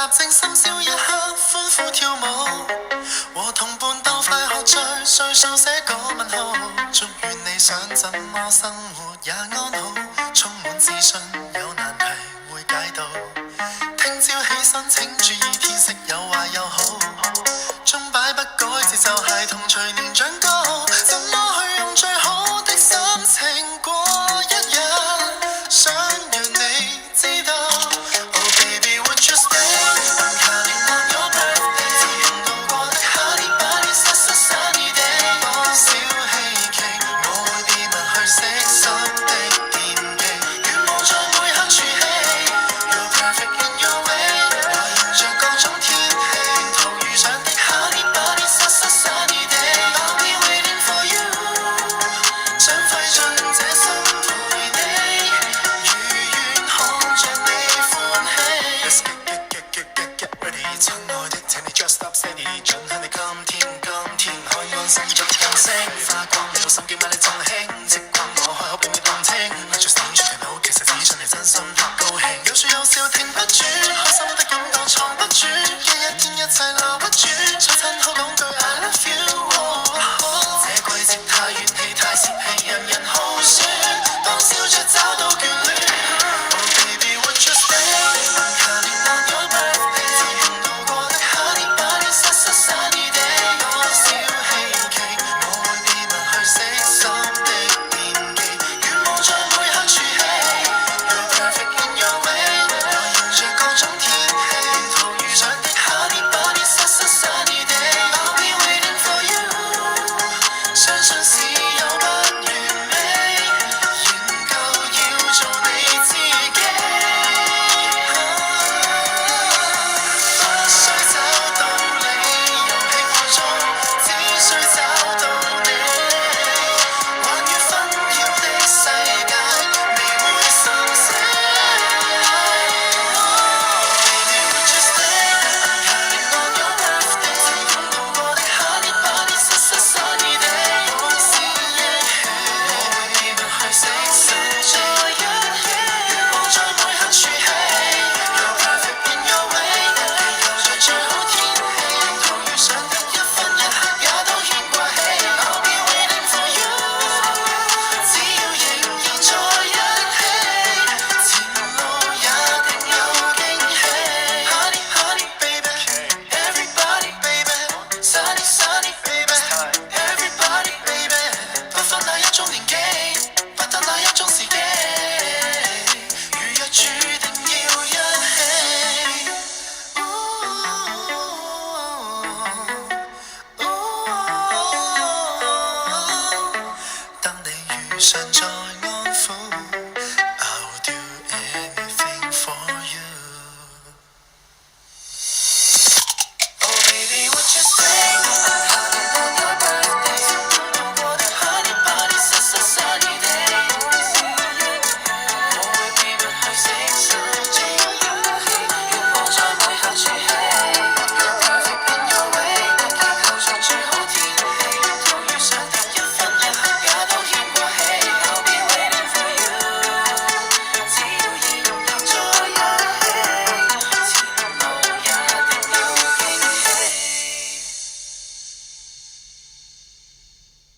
靜深宵一刻，歡呼跳舞，和同伴鬥快喝醉，歲數寫個問號。祝願你想怎麼生活也安好，充滿自信，有難題會解到。聽朝起身請注意天色有壞有好，鐘擺不改節奏孩童隨年長高，怎麼去用最好的心情過一日，想讓你知道。Oh baby would you stay I'm counting on your birthday 自用度過的 Honey Bunny Sunny Day 多少希冀我會秘密去悉心的惦記，願望在每刻儲起 You're perfect in your way 來迎着各種天氣途遇上的 Honey Bunny Sunny Day I'll be waiting for you 想費盡這心陪你如願看着你歡喜 Let's get ready 親愛的請你 just stop steady 盡向你今天開安心入任性花光你好心機買你贈興即管我開口俾你動聽我著閃住條腦其實只想你真心的高興有説有笑停不住開心的感覺藏不住一天一切留不住再親口講句 I love you 這季節太怨氣太泄氣人人好酸當笑着找到眷戀 Oh baby would you stay I'm counting on your birthday 自用度過的 Honey Bunny Sunny Day 多少希冀我會秘密去悉心的惦記願望在每刻儲起 You're perfect in your way 來迎着各種天氣途遇上的 Honey Bunny Sunny Day I'll be waiting for you 相信是有不完美仍舊要做你自己不需找到理由喜愛中只需找到你還於紛擾的世界未會心死 Baby would you stay I'm counting on your birthday 自用度過的 Honey Bunny Sunny Day 我是一起我會秘密去悉心在一起願望在每刻儲起 You're perfect in your way 有着最好天氣途遇上的一分一刻也都牽掛起 I'll be waiting for you 只要仍然在一起前路也定有驚喜 Honey honey baby Everybody baby Sunny baby Everybody baby 不分哪一種年紀不得哪一種時機如若注定要一起當你遇上咗